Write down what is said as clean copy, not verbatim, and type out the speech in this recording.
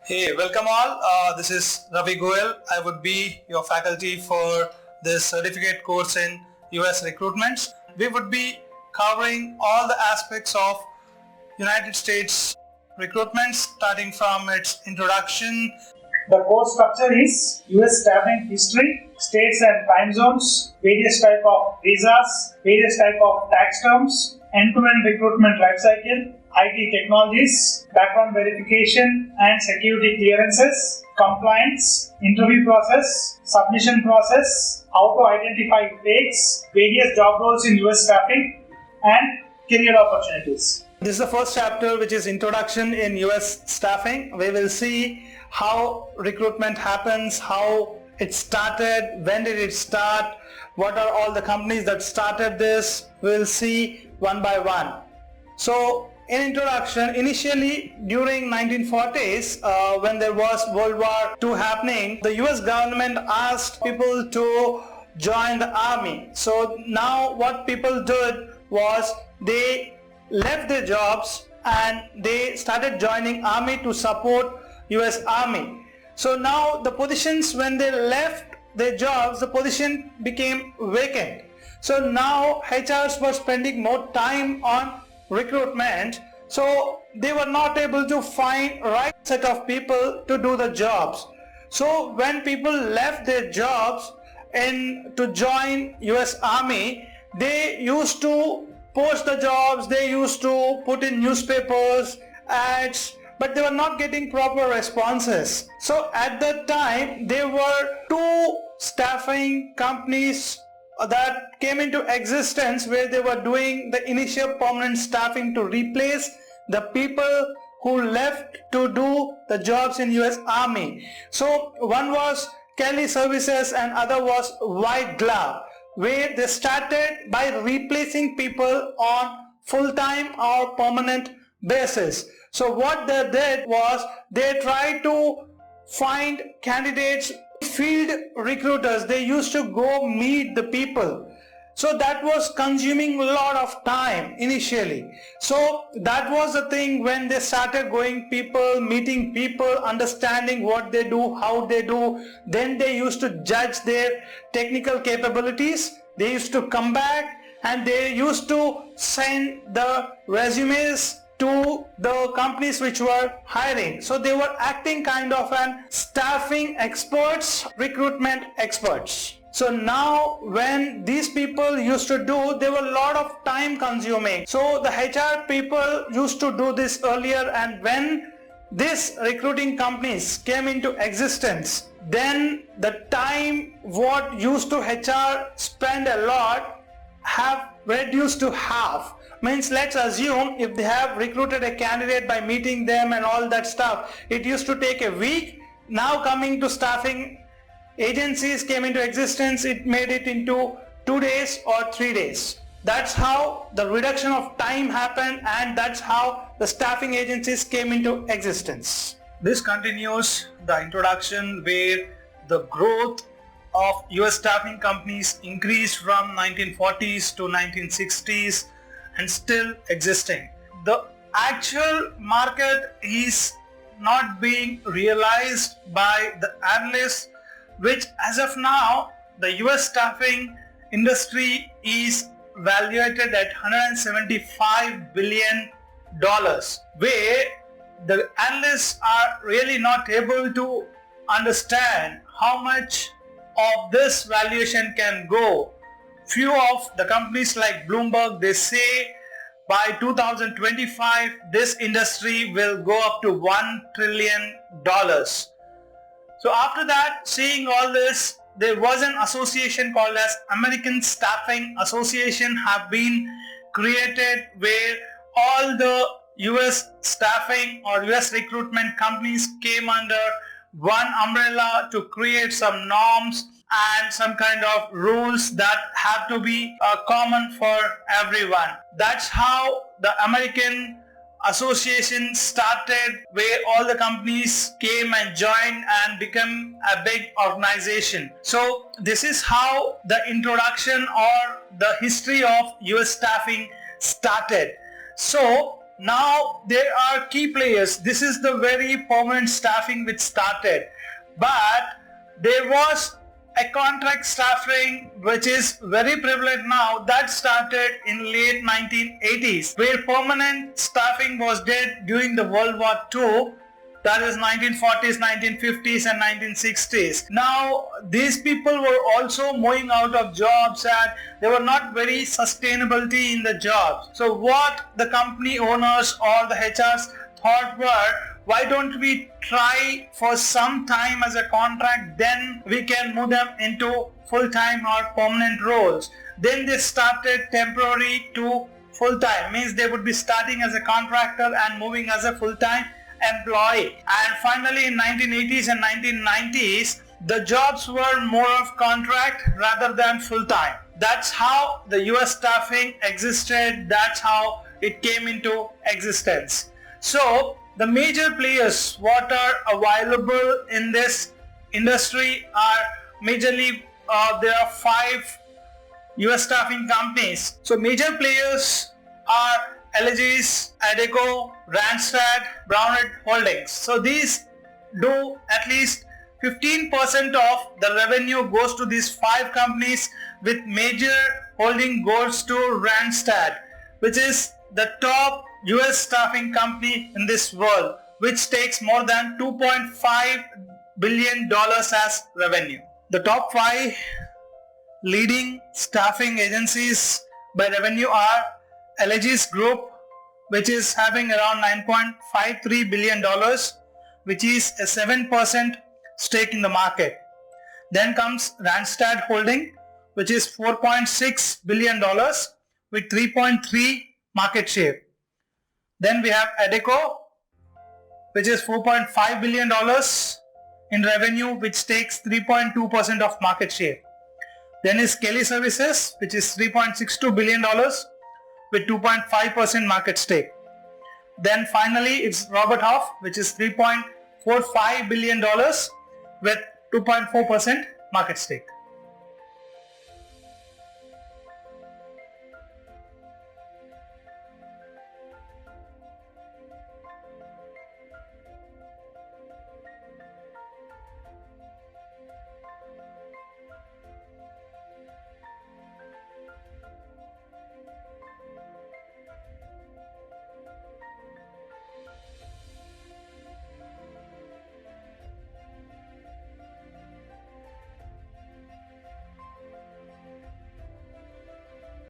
Hey, welcome all. This is Ravi Goel. I would be your faculty for this certificate course in US recruitment. We would be covering all the aspects of United States recruitment, starting from its introduction. The course structure is US staffing history, states and time zones, various type of visas, various type of tax terms, end-to-end recruitment lifecycle, IT technologies, background verification and security clearances, compliance, interview process, submission process, how to identify fakes, various job roles in US staffing, and career opportunities. This is the first chapter, which is Introduction in US Staffing. We will see how recruitment happens, how it started, when did it start, what are all the companies that started this. We'll see one by one. So in introduction, initially during 1940s, when there was World War II happening, the US government asked people to join the army. So now what people did was they left their jobs and they started joining army to support US Army. So now the positions, when they left their jobs, the position became vacant. So now HRs were spending more time on recruitment, so they were not able to find right set of people to do the jobs. So when people left their jobs and to join US Army, they used to post the jobs, they used to put in newspapers, ads, but they were not getting proper responses. So at that time, there were two staffing companies that came into existence where they were doing the initial permanent staffing to replace the people who left to do the jobs in US Army. So one was Kelly Services and other was White Glove, where they started by replacing people on full-time or permanent basis. So what they did was they tried to find candidates, field recruiters. They used to go meet the people. So that was consuming a lot of time initially. So that was the thing when they started going people, meeting people, understanding what they do, how they do. Then they used to judge their technical capabilities. They used to come back and they used to send the resumes to the companies which were hiring. So they were acting kind of an staffing experts, recruitment experts. So now when these people used to do, they were a lot of time consuming. So the HR people used to do this earlier, and when these recruiting companies came into existence, then the time what used to HR spend a lot have reduced to half. Means let's assume if they have recruited a candidate by meeting them and all that stuff, it used to take a week. Now coming to staffing agencies came into existence, it made it into 2 days or 3 days. That's how the reduction of time happened, and that's how the staffing agencies came into existence. This continues the introduction where the growth of US staffing companies increased from 1940s to 1960s and still existing. The actual market is not being realized by the analysts, which as of now the US staffing industry is valuated at $175 billion, where the analysts are really not able to understand how much of this valuation can go. Few of the companies like Bloomberg, they say by 2025 this industry will go up to $1 trillion. So after that, seeing all this, there was an association called as American Staffing Association have been created, where all the US staffing or US recruitment companies came under one umbrella to create some norms and some kind of rules that have to be common for everyone. That's how the American Association started, where all the companies came and joined and become a big organization. So this is how the introduction or the history of US staffing started. So now there are key players. This is the very permanent staffing which started, but there was a contract staffing which is very prevalent now, that started in late 1980s, where permanent staffing was dead during the World War II, that is 1940s, 1950s and 1960s. Now these people were also moving out of jobs and there were not very sustainability in the jobs. So what the company owners or the HRs thought were, why don't we try for some time as a contract, then we can move them into full-time or permanent roles. Then they started temporary to full-time, means they would be starting as a contractor and moving as a full-time employee. And finally in 1980s and 1990s, the jobs were more of contract rather than full-time. That's how the US staffing existed, that's how it came into existence. So the major players what are available in this industry are majorly there are 5 US staffing companies. So major players are LG's, Adecco, Randstad, Brownred Holdings. So these do at least 15% of the revenue goes to these 5 companies, with major holding goes to Randstad, which is the top US staffing company in this world, which takes more than $2.5 billion as revenue. The top 5 leading staffing agencies by revenue are LG's Group, which is having around $9.53 billion, which is a 7% stake in the market. Then comes Randstad Holding, which is $4.6 billion with 3.3 market share. Then we have Adecco, which is $4.5 billion in revenue, which takes 3.2% of market share. Then is Kelly Services, which is $3.62 billion with 2.5% market stake. Then finally it's Robert Half, which is $3.45 billion with 2.4% market stake.